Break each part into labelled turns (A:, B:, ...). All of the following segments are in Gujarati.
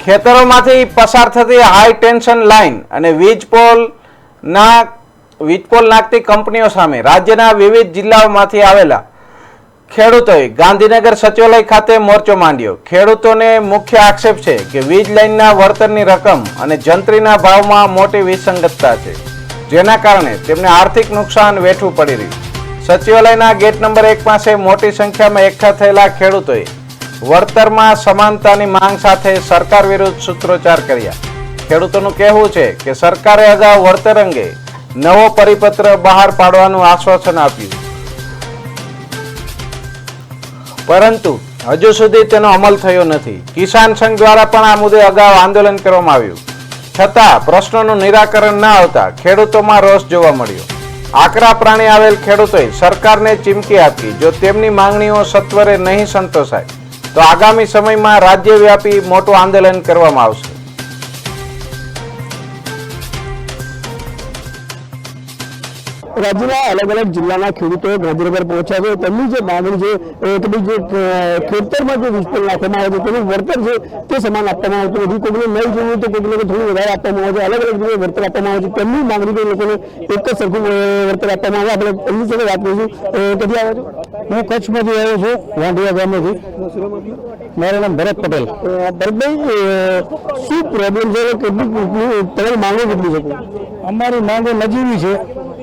A: ખેતરોમાંથી પસાર થતી હાઈ ટેન્શન લાઇન અને વીજ પોલ નાખતી કંપનીઓ સામે રાજ્યના વિવિધ જિલ્લાઓમાંથી આવેલા ખેડૂતોએ ગાંધીનગર સચિવાલય ખાતે મોરચો માંડ્યો। ખેડૂતોને મુખ્ય આક્ષેપ છે કે વીજ લાઇનના વળતરની રકમ અને જંત્રીના ભાવમાં મોટી વિસંગતતા છે, જેના કારણે તેમને આર્થિક નુકસાન વેઠવું પડી રહ્યું। સચિવાલયના ગેટ નંબર 1 પાસે મોટી સંખ્યામાં એકઠા થયેલા ખેડૂતોએ વળતરમાં સમાનતાની માંગ સાથે સરકાર વિરુદ્ધ સૂત્રોચ્ચાર કર્યા। ખેડૂતોનું કહેવું છે કે સરકારે અગાઉ વળતર અંગે નવો પરિપત્ર બહાર પાડવાનું આશ્વાસન આપ્યું, પરંતુ હજુ સુધી તેનો અમલ થયો નથી। કિસાન સંઘ દ્વારા પણ આ મુદ્દે અગાઉ આંદોલન કરવામાં આવ્યું, છતાં પ્રશ્નોનું નિરાકરણ ન આવતા ખેડૂતોમાં રોષ જોવા મળ્યો। આકરા પ્રાણી આવેલ ખેડૂતોએ સરકારને ચીમકી આપી જો તેમની માંગણીઓ સત્વરે નહીં સંતોષાય તો આગામી સમયમાં રાજ્યવ્યાપી મોટું આંદોલન કરવામાં આવશે।
B: राज्य अलग अलग जिला खेडूतो गांधीनगर पहुंचा है। मांगणी है कि जो खेतर में जो वीज पोल नाखवामां आवे छे वळतर है ते समान आपवामां आवतुं नथी। कोईने नहीं जोईए तो कोईने थोडुं वधारे आपवामां आवे छे। अलग अलग जगह वळतर आपवामां आवे छे। तेमनी मांगणी को लोकोने एक ज सरखुं वळतर आपवामां आवे। आपणे एमनी साथे वात करीशुं। कदी आव्या छो? હું કચ્છમાંથી આવ્યો છું, વાંઢિયા ગામેથી। મારું નામ ભરત પટેલ। ભરતભાઈ, શું પ્રોબ્લેમ છે? કેટલી તમારી માંગો કેટલી છે? અમારી માંગો નજીવી છે।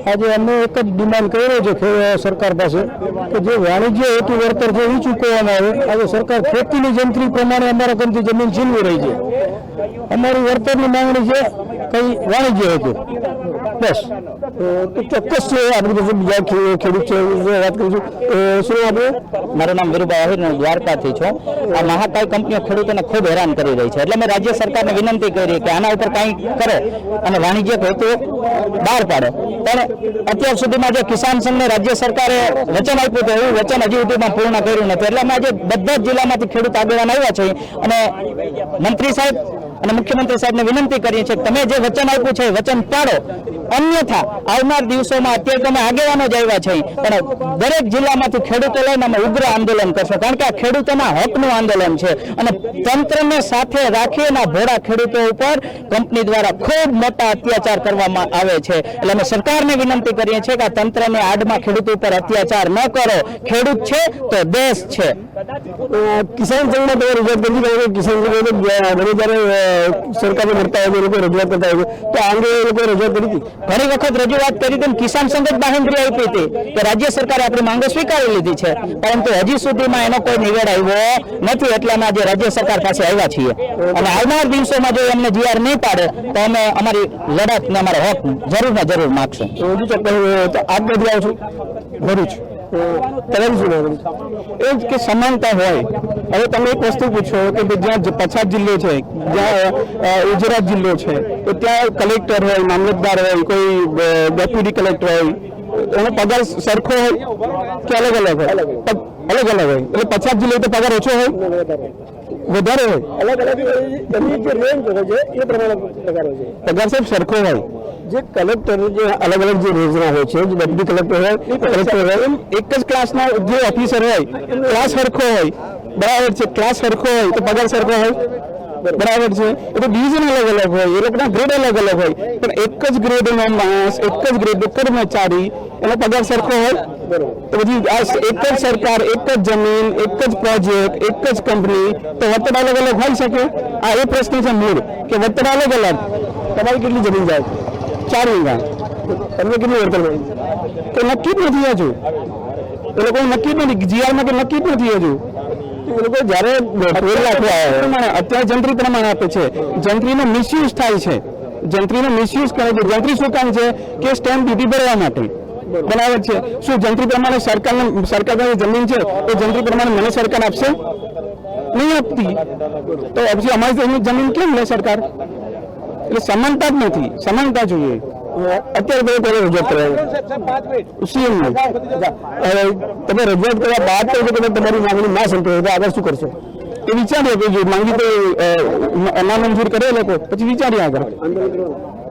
B: આજે અમે એક જ ડિમાન્ડ કર્યો છે સરકાર પાસે કે જે વાણિજ્ય હેતુ વળતર છે એ ચૂકવવામાં આવે। આજે સરકાર ખેતીની જંત્રી પ્રમાણે અમારા ગમતી જમીન છીનવી રહી છે। અમારી વળતરની માંગણી છે કઈ વાણિજ્ય હેતુ, બસ। તો ચોક્કસ છે આપણી પાસે બીજા ખેડૂત છે વાત કરીશું। શું આપણે?
C: મારું નામ વીરુભાઈ આહિર, હું દ્વારકાથી છું। આ મહાકાય કંપનીઓ ખેડૂતોને ખૂબ હેરાન કરી રહી છે, એટલે મેં રાજ્ય સરકારને વિનંતી કરી કે આના ઉપર કંઈ કરે અને વાણિજ્ય હેતુ બહાર પાડે। પણ અત્યાર સુધીમાં જે કિસાન સંઘને રાજ્ય સરકારે વચન આપ્યું હતું એવું વચન હજી સુધીમાં પૂર્ણ કર્યું નથી। એટલે અમે આજે બધા જ જિલ્લામાંથી ખેડૂત આગેવાન આવ્યા છે અને મંત્રી સાહેબ અને મુખ્યમંત્રી સાહેબને વિનંતી કરીએ છીએ કે તમે જે વચન આપ્યું છે વચન પાડો, અન્યથા આવનાર દિવસોમાં અત્યારે તમે આગેવાનો જ આવ્યા છે પણ દરેક જિલ્લામાંથી ખેડૂતો લઈને અમે ઉગ્ર આંદોલન કરશું, કારણ કે આ ખેડૂતોના હકનું આંદોલન છે અને તંત્રને સાથે રાખીને ભોળા ખેડૂતો ઉપર કંપની દ્વારા ખૂબ મોટા અત્યાચાર કરવામાં આવે છે। એટલે અમે સરકારને વિનંતી કરીએ છીએ કે આ તંત્રને આડમાં ખેડૂતો ઉપર અત્યાચાર ન કરો। ખેડૂત છે તો દેશ છે।
B: કિસાન સંઘમાં તમે રજૂઆત કરી છે? કિસાન સંઘ જ્યારે સરકારને મળતા હોય લોકો રજૂઆત કરતા હોય તો આ અંગે એ લોકો રજૂઆત કરી હતી?
C: ઘણી વખત રજૂઆત કરી હતી। કિસાન સંઘ જ બાંહેધરી આપી હતી કે રાજ્ય સરકારે આપણી માંગો સ્વીકારી લીધી છે, પરંતુ હજી સુધીમાં એનો કોઈ નિવેડ આવ્યો નથી। એટલે અમે આજે રાજ્ય સરકાર પાસે આવ્યા છીએ અને આવનાર દિવસોમાં જો એમને જીઆર નહીં પાડે તો અમે અમારી લડત ને અમારો હક જરૂર ને જરૂર માગશું।
B: હજુ ચોક્કસ આજ બધી આવશું ભરૂચ એ જ કે સમાનતા હોય। હવે તમે એક વસ્તુ પૂછો કે જ્યાં પછાત જિલ્લો છે, જ્યાં ગુજરાત જિલ્લો છે, તો ત્યાં કલેક્ટર હોય, મામલતદાર હોય, કોઈ ડેપ્યુટી કલેક્ટર હોય, એનો પગાર સરખો હોય કે અલગ અલગ હોય? અલગ અલગ હોય। એટલે પછાત જિલ્લો તો પગાર ઓછો હોય, વધારે હોય, અલગ અલગ એમની જે રેન્જ હોય છે એ પ્રમાણે પગાર હોય છે। પગાર સાહેબ સરખો હોય। જે કલેક્ટર જે અલગ અલગ જે રેન્જના હોય છે, જે ડેપ્યુટી કલેક્ટર હોય, કલેક્ટર હોય, એમ એક જ ક્લાસના જે ઓફિસર હોય ક્લાસ સરખો હોય, બરાબર છે? ક્લાસ સરખો હોય તો પગાર સરખો હોય, બરાબર છે? એ તો ડિવિઝન અલગ અલગ હોય, એ લોકોના ગ્રેડ અલગ અલગ હોય, પણ એક જ ગ્રેડનો માણસ, એક જ ગ્રેડનો કર્મચારી, એનો પગાર સરખો હોય? તો પછી આ એક જ સરકાર, એક જ જમીન, એક જ પ્રોજેક્ટ, એક જ કંપની, તો વળતર અલગ અલગ હોઈ શકે? આ એ પ્રશ્ન છે મૂળ કે વળતર અલગ અલગ। તમારી કેટલી જમીન જાય? 4 વીઘા। તમને કેટલી વળતર મળી? તો નક્કી જ નથી હજુ, એ લોકો નક્કી જ નથી, જીઆરમાં કે નક્કી જ નથી હજુ। એ લોકો જયારે અત્યારે જંત્રી પ્રમાણે આપે છે, જંત્રીનો મિસયુઝ થાય છે, જંત્રીનો મિસયુઝ કરે છે। જંત્રી શું કામ છે કે સ્ટેમ્પ ડ્યુટી ભરવા માટે, બરાબર છે? શું જંત્રી પ્રમાણે સરકારની જમીન છે એ જંત્રી પ્રમાણે મને સરકાર આપશે? નહીં આપતી। તો પછી અમારી જમીન કેમ લે સરકાર? એટલે સમાનતા જ નથી, સમાનતા જોઈએ। અત્યારે તમે પહેલા રજૂઆત કરવા સીએમ તમે રજૂઆત કર્યા બાદ તો તમે તમારી માંગણી ના સંતોષે તો આગળ શું કરશો? એ વિચારીએ કે જો માંગી તો નામંજૂર કરે લોકો, પછી વિચારીએ આગળ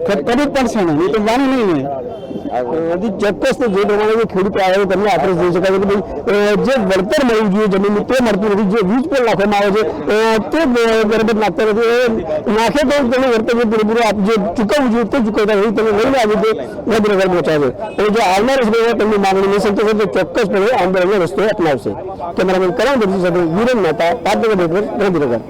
B: કરવી પડશે ને, એ તો જાણી નહીં ને હજી ચોક્કસ તો જે પ્રમાણે જે ખેડૂતો આવે તમને આપણે જોઈ શકાય કે ભાઈ જે વળતર મળવું જોઈએ જમીનનું તે મળતું નથી, જે વીજ પણ નાખવામાં આવે છે તે બરાબર નાખતા નથી, નાખે તો તમે વળતર પૂરેપૂરું જે ચૂકવવું જોઈએ તે ચૂકવતા નથી, તમે લઈને આવી તે ગાંધીનગર પહોંચાડે અને જો આવનાર સમયમાં તેમની માંગણી નહીં સંતોષ તો ચોક્કસપણે આંદોલનનો રસ્તો અપનાવશે. કેમેરામેન કરણ દર્શી સાથે વિરેન મહેતા, પાટનગર નેટવર્ક, ગાંધીનગર.